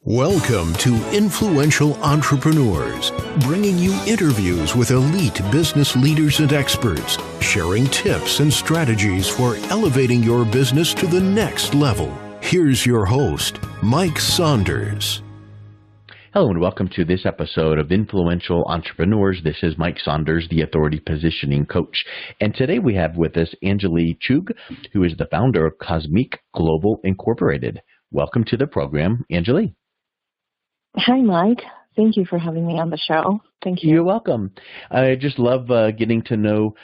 Welcome to Influential Entrepreneurs, bringing you interviews with elite business leaders and experts, sharing tips and strategies for elevating your business to the next level. Here's your host, Mike Saunders. Hello and welcome to this episode of Influential Entrepreneurs. This is Mike Saunders, the Authority Positioning Coach. And today we have with us Anjali Chugh, who is the founder of Cosmique Global Incorporated. Welcome to the program, Anjali. Hi, Mike. Thank you for having me on the show. Thank you. You're welcome. I just love getting to know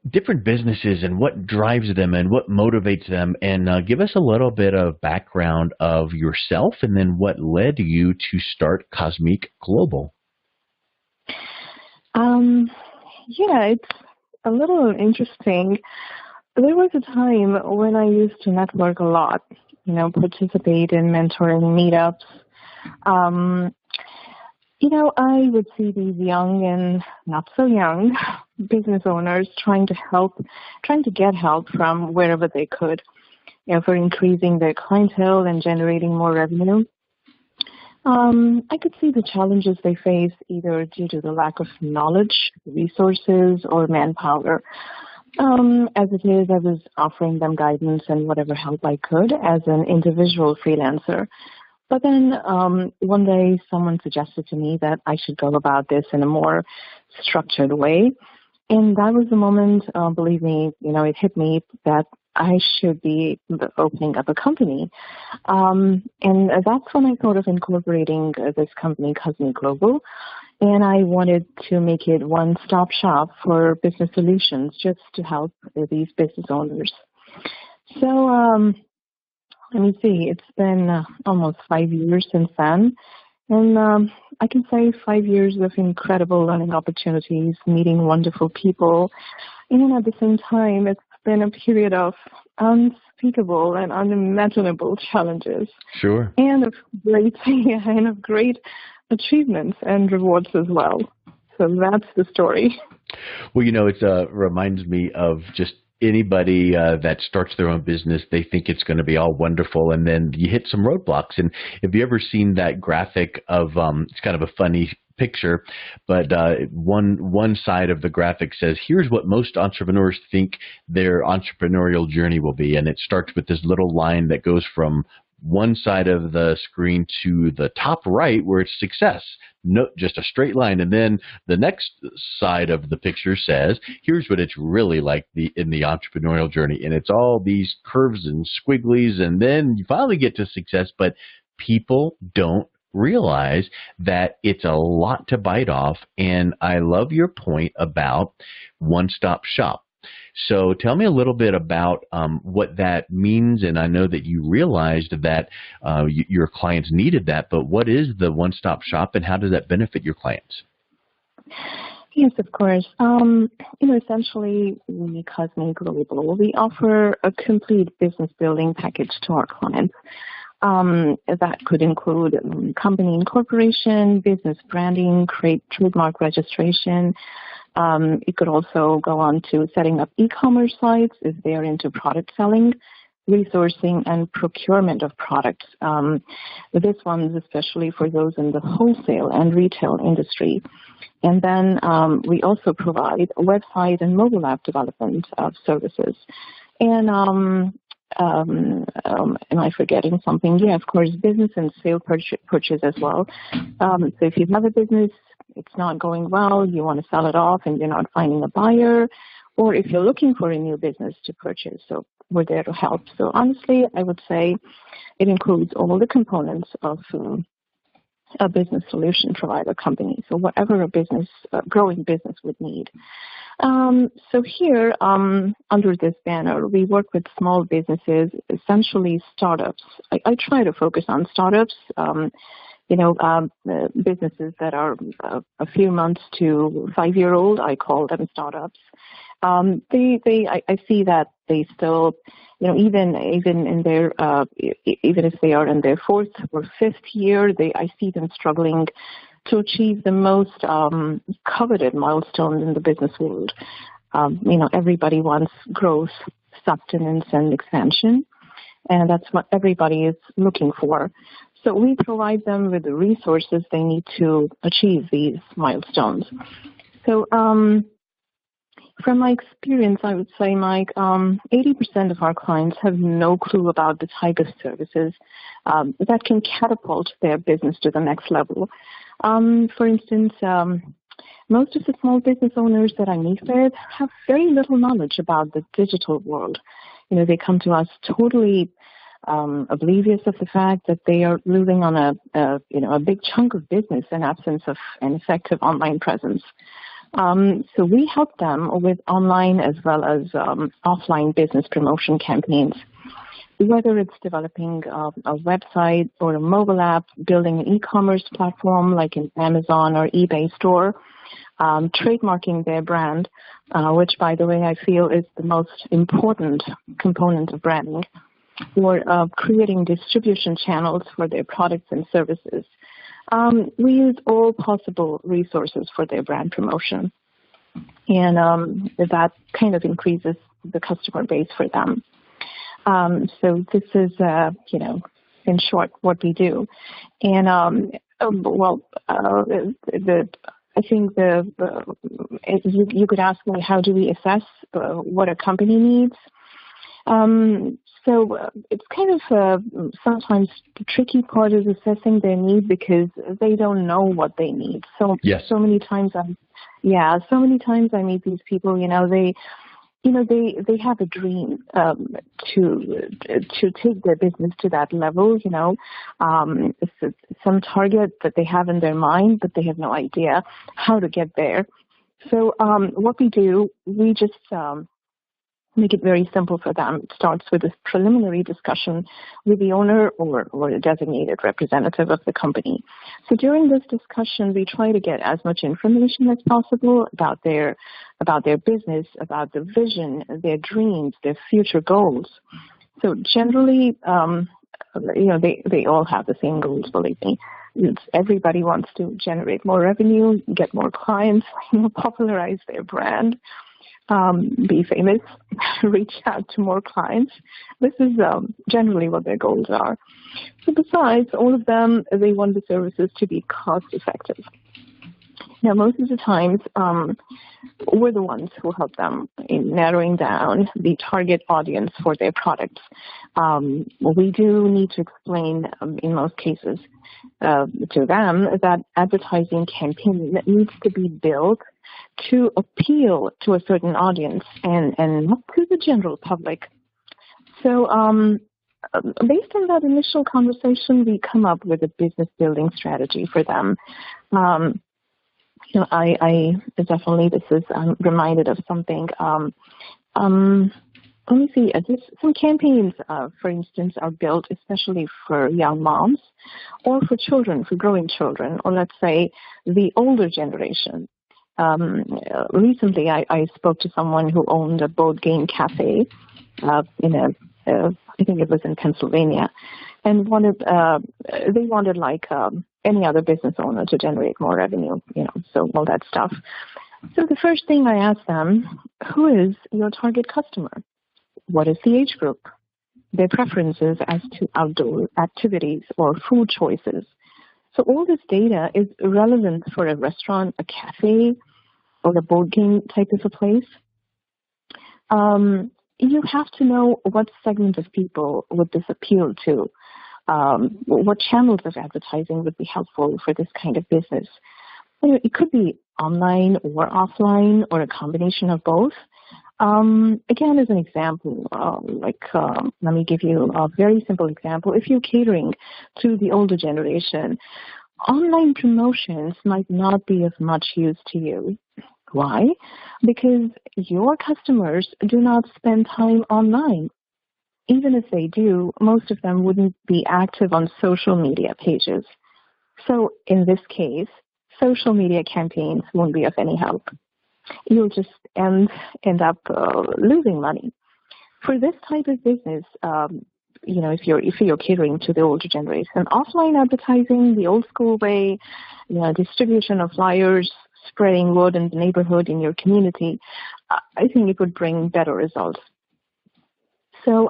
different businesses and what drives them and what motivates them. And give us a little bit of background of yourself and then what led you to start Cosmique Global. It's a little interesting. There was a time when I used to network a lot, participate in mentoring meetups. I would see these young and not so young business owners trying to get help from wherever they could, for increasing their clientele and generating more revenue. I could see the challenges they face either due to the lack of knowledge, resources, or manpower. As it is, I was offering them guidance and whatever help I could as an individual freelancer. But then one day someone suggested to me that I should go about this in a more structured way. And that was the moment, believe me, it hit me that I should be opening up a company. And that's when I thought of incorporating this company, Cosmique Global. And I wanted to make it one-stop shop for business solutions just to help these business owners. So, let me see, it's been almost 5 years since then, and I can say 5 years of incredible learning opportunities, meeting wonderful people, and at the same time, it's been a period of unspeakable and unimaginable challenges. Sure. And of great achievements and rewards as well. So that's the story. Well, it reminds me of just anybody that starts their own business. They think it's going to be all wonderful, and then you hit some roadblocks. And have you ever seen that graphic of it's kind of a funny picture, but one side of the graphic says, here's what most entrepreneurs think their entrepreneurial journey will be, and it starts with this little line that goes from one side of the screen to the top right where it's success. No, just a straight line. And then the next side of the picture says, here's what it's really like in the entrepreneurial journey. And it's all these curves and squigglies. And then you finally get to success, but people don't realize that it's a lot to bite off. And I love your point about one-stop shop. So tell me a little bit about what that means, and I know that you realized that your clients needed that, but what is the one-stop shop and how does that benefit your clients? Yes, of course. Essentially, we Cosmique Global, we offer a complete business building package to our clients. That could include company incorporation, business branding, trademark registration. It could also go on to setting up e-commerce sites if they are into product selling, resourcing, and procurement of products. This one is especially for those in the wholesale and retail industry. And then we also provide website and mobile app development services. And am I forgetting something? Yeah, of course, business and sale purchase as well. So if you have a business, it's not going well, you want to sell it off and you're not finding a buyer, or if you're looking for a new business to purchase, so we're there to help. So honestly, I would say it includes all the components of a business solution provider company, so whatever a growing business would need. So here, under this banner, we work with small businesses, essentially startups. I try to focus on startups, businesses that are a few months to 5-year-old. I call them startups. I see that they still, even in their, even if they are in their 4th or 5th year, I see them struggling to achieve the most coveted milestone in the business world. Everybody wants growth, sustenance, and expansion. and that's what everybody is looking for. So we provide them with the resources they need to achieve these milestones. So from my experience, I would say, Mike, 80% of our clients have no clue about the type of services that can catapult their business to the next level. For instance, most of the small business owners that I meet with have very little knowledge about the digital world. You know, they come to us totally oblivious of the fact that they are losing on a big chunk of business in absence of an effective online presence. So we help them with online as well as offline business promotion campaigns. Whether it's developing a website or a mobile app, building an e-commerce platform like an Amazon or eBay store, trademarking their brand, which, by the way, I feel is the most important component of branding, or creating distribution channels for their products and services. We use all possible resources for their brand promotion, and that kind of increases the customer base for them. So this is, in short, what we do. And I think you could ask me, how do we assess what a company needs? So it's kind of sometimes the tricky part is assessing their need because they don't know what they need. So yes. so many times I meet these people. They have a dream to take their business to that level. It's some target that they have in their mind, but they have no idea how to get there. So what we do, we just make it very simple for them. It starts with a preliminary discussion with the owner or a designated representative of the company. So during this discussion, we try to get as much information as possible about their business, about the vision, their dreams, their future goals. So generally, they all have the same goals, believe me. Everybody wants to generate more revenue, get more clients, popularize their brand. Be famous, reach out to more clients. This is generally what their goals are. So besides all of them, they want the services to be cost effective. Now, most of the times, we're the ones who help them in narrowing down the target audience for their products. We do need to explain, in most cases, to them that advertising campaign needs to be built to appeal to a certain audience and not to the general public. So based on that initial conversation, we come up with a business building strategy for them. I definitely, I'm reminded of something. Let me see, some campaigns, for instance, are built especially for young moms or for children, for growing children, or let's say the older generation. Recently, I spoke to someone who owned a board game cafe I think it was in Pennsylvania, and they wanted like any other business owner to generate more revenue, so all that stuff. So the first thing I asked them, who is your target customer? What is the age group? Their preferences as to outdoor activities or food choices. So all this data is relevant for a restaurant, a cafe, or a board game type of a place. You have to know what segment of people would this appeal to. What channels of advertising would be helpful for this kind of business. It could be online or offline or a combination of both. Again, as an example, let me give you a very simple example. If you're catering to the older generation, online promotions might not be of much use to you. Why? Because your customers do not spend time online. Even if they do, most of them wouldn't be active on social media pages. So in this case, social media campaigns won't be of any help. You'll just end up losing money. For this type of business, if you're catering to the older generation, offline advertising, the old school way, distribution of flyers, spreading word in the neighborhood, in your community, I think it would bring better results. So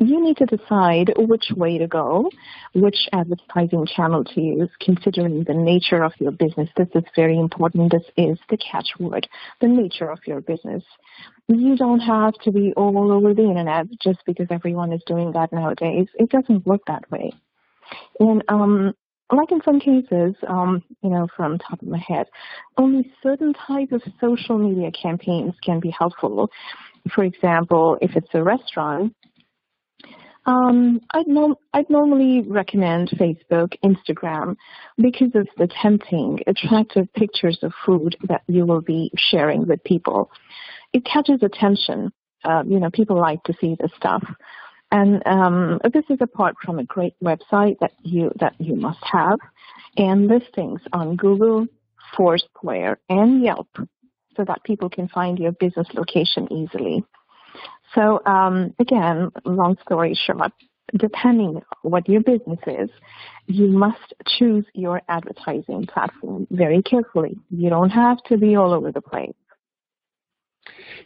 you need to decide which way to go, which advertising channel to use, considering the nature of your business. This is very important. This is the catchword, the nature of your business. You don't have to be all over the internet just because everyone is doing that nowadays. It doesn't work that way. And like in some cases, from top of my head, only certain types of social media campaigns can be helpful. For example, if it's a restaurant, I'd normally recommend Facebook, Instagram, because of the tempting, attractive pictures of food that you will be sharing with people. It catches attention. People like to see this stuff. And this is apart from a great website that you must have, and listings on Google, Foursquare, and Yelp, so that people can find your business location easily. So again, long story short, depending on what your business is, you must choose your advertising platform very carefully. You don't have to be all over the place.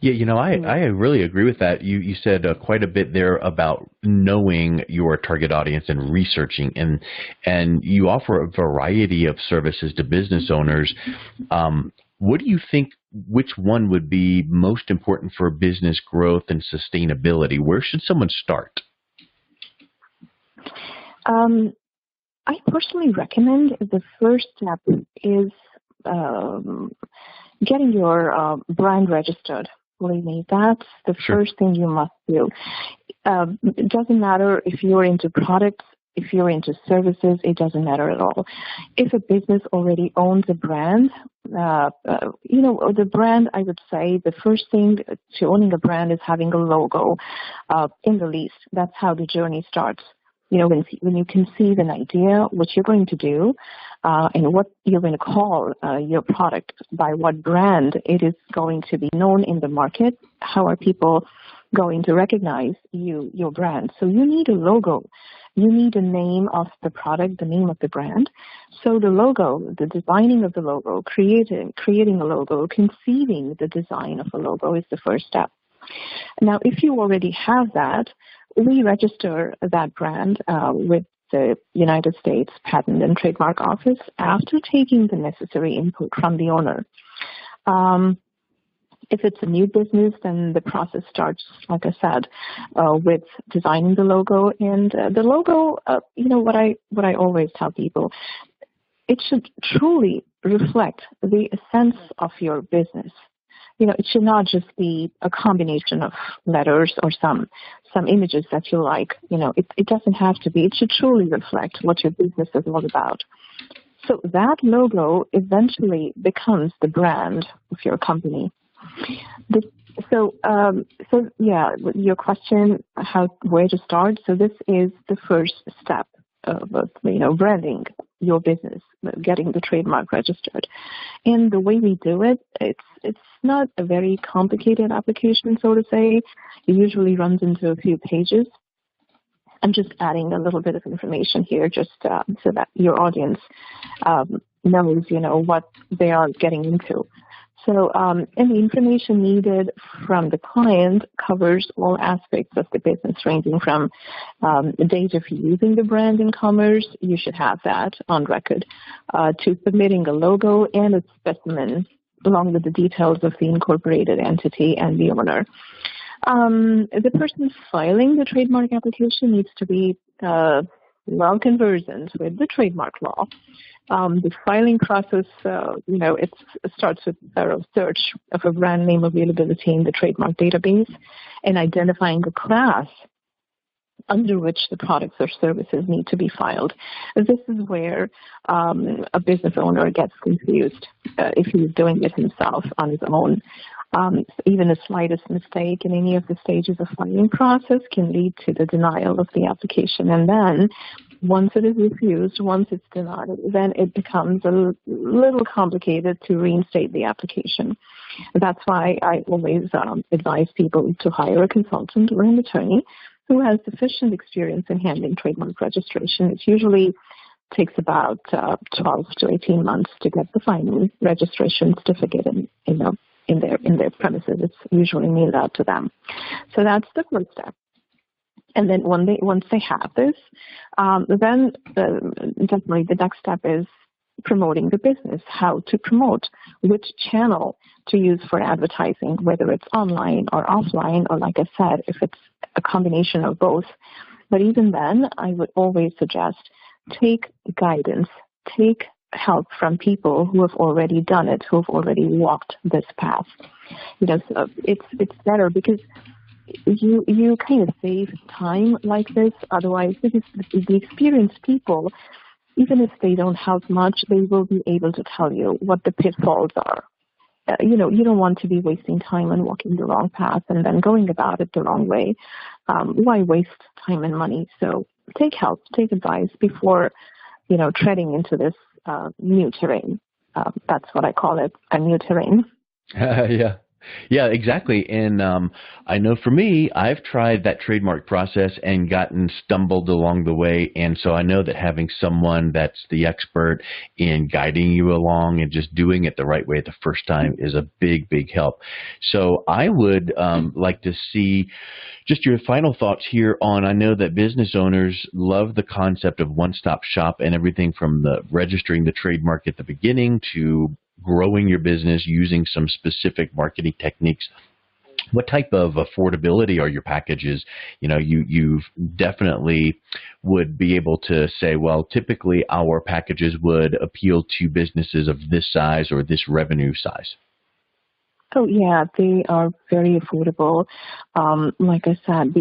Yeah, I really agree with that. You said quite a bit there about knowing your target audience and researching, and you offer a variety of services to business owners. What do you think, which one would be most important for business growth and sustainability? Where should someone start? I personally recommend the first step is getting your brand registered. Believe me, that's the first thing you must do. It doesn't matter if you're into products, if you're into services, it doesn't matter at all. If a business already owns a brand, the brand, I would say the first thing to owning a brand is having a logo in the least. That's how the journey starts. When you conceive an idea, what you're going to do, and what you're going to call your product, by what brand it is going to be known in the market, how are people going to recognize your brand. So you need a logo. You need a name of the product, the name of the brand. So the logo, the designing of the logo, creating a logo, conceiving the design of a logo is the first step. Now, if you already have that, we register that brand with the United States Patent and Trademark Office after taking the necessary input from the owner. If it's a new business, then the process starts, like I said, with designing the logo. And the logo, what I always tell people, it should truly reflect the essence of your business. It should not just be a combination of letters or some images that you like. It doesn't have to be. It should truly reflect what your business is all about. So that logo eventually becomes the brand of your company. Your question, where to start? So this is the first step of branding your business, getting the trademark registered. And the way we do it, it's not a very complicated application, so to say. It usually runs into a few pages. I'm just adding a little bit of information here just so that your audience knows, what they are getting into. So, and the information needed from the client covers all aspects of the business, ranging from the date of using the brand in commerce, you should have that on record, to submitting a logo and a specimen, along with the details of the incorporated entity and the owner. The person filing the trademark application needs to be well conversant with the trademark law. The filing process, it starts with thorough search of a brand name availability in the trademark database and identifying the class under which the products or services need to be filed. This is where a business owner gets confused if he's doing it himself on his own. Even the slightest mistake in any of the stages of filing process can lead to the denial of the application. And then once it is refused, once it's denied, then it becomes a little complicated to reinstate the application. That's why I always advise people to hire a consultant or an attorney who has sufficient experience in handling trademark registration. It usually takes about 12 to 18 months to get the final registration certificate in their premises. It's usually mailed out to them. So that's the first step. And then once they have this, then definitely the next step is promoting the business, how to promote, which channel to use for advertising, whether it's online or offline, or like I said, if it's a combination of both. But even then, I would always suggest take guidance, take help from people who have already done it, who have already walked this path. So it's better because you kind of save time like this. Otherwise, because the experienced people, even if they don't help much, they will be able to tell you what the pitfalls are. You don't want to be wasting time and walking the wrong path and then going about it the wrong way. Why waste time and money? So take help, take advice before, treading into this new terrain. That's what I call it, a new terrain. Yeah, exactly. And I know for me, I've tried that trademark process and gotten stumbled along the way. And so I know that having someone that's the expert in guiding you along and just doing it the right way the first time is a big, big help. So I would like to see just your final thoughts here on, I know that business owners love the concept of one-stop shop and everything from the registering the trademark at the beginning to growing your business using some specific marketing techniques. What type of affordability are your packages? You definitely would be able to say, well, typically our packages would appeal to businesses of this size or this revenue size. Oh, yeah, they are very affordable. Like I said,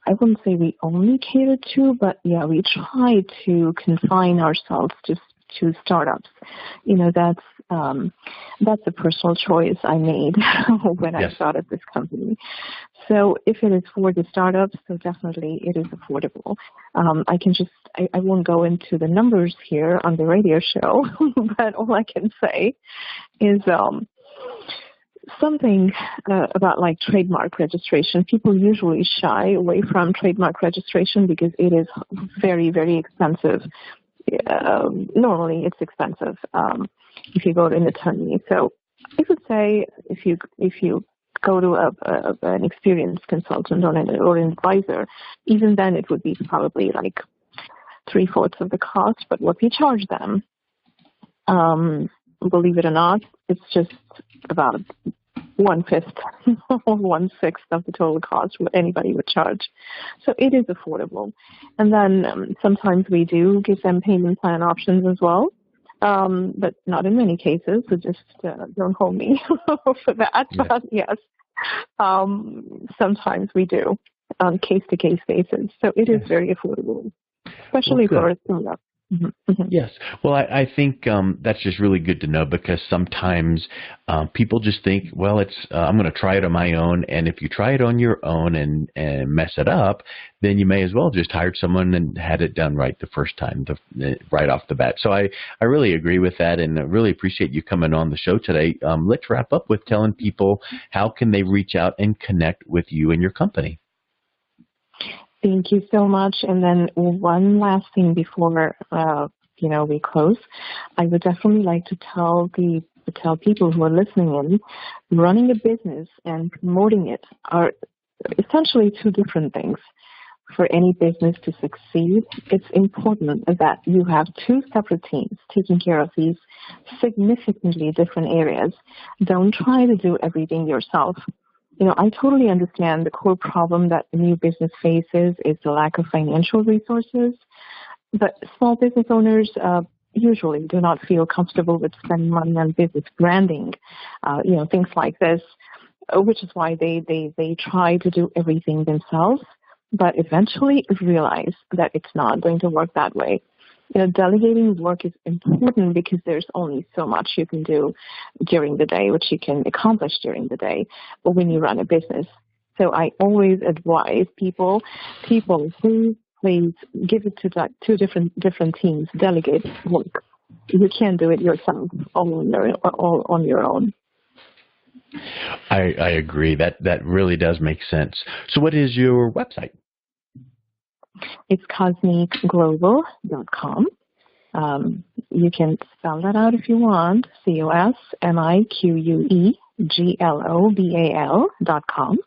I wouldn't say we only cater to, but yeah, we try to confine ourselves to startups. That's a personal choice I made when I started this company. So if it is for the startups, so definitely it is affordable. I won't go into the numbers here on the radio show, but all I can say is something about like trademark registration. People usually shy away from trademark registration because it is very, very expensive. Normally it's expensive if you go to an attorney. So I would say if you go to an experienced consultant or an advisor, even then it would be probably like 3/4 of the cost. But what we charge them, believe it or not, it's just about 1/5 or 1/6 of the total cost what anybody would charge. So it is affordable. And then sometimes we do give them payment plan options as well, but not in many cases. So just don't hold me for that. Yeah. But yes, sometimes we do on case-to-case basis. So it is very affordable, especially for a startup. Mm-hmm. Yes. Well, I think that's just really good to know because sometimes people just think, well, I'm going to try it on my own. And if you try it on your own and mess it up, then you may as well just hire someone and had it done right the first time, right off the bat. So I really agree with that and I really appreciate you coming on the show today. Let's wrap up with telling people how can they reach out and connect with you and your company. Thank you so much. And then one last thing before we close, I would definitely like to tell people who are listening in, running a business and promoting it are essentially two different things. For any business to succeed, it's important that you have two separate teams taking care of these significantly different areas. Don't try to do everything yourself. I totally understand the core problem that a new business faces is the lack of financial resources, but small business owners usually do not feel comfortable with spending money on business branding, things like this, which is why they try to do everything themselves, but eventually realize that it's not going to work that way. Delegating work is important because there's only so much you can do during the day, which you can accomplish during the day, but when you run a business. So I always advise people, please give it to two different teams, delegate work. You can't do it yourself all on your own. I agree. That really does make sense. So what is your website? It's cosmiqueglobal.com. You can spell that out if you want, COSMIQUEGLOBAL.com.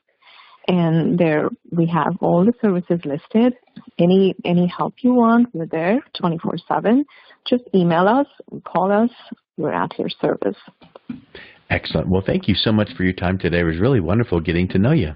And there we have all the services listed. Any help you want, we're there 24/7. Just email us, call us. We're at your service. Excellent. Well, thank you so much for your time today. It was really wonderful getting to know you.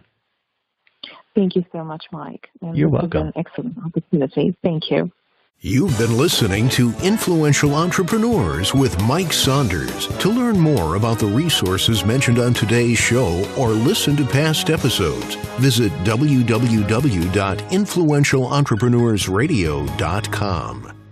Thank you so much, Mike. And You're this welcome. has been an excellent opportunity. Thank you. You've been listening to Influential Entrepreneurs with Mike Saunders. To learn more about the resources mentioned on today's show or listen to past episodes, visit www.influentialentrepreneursradio.com.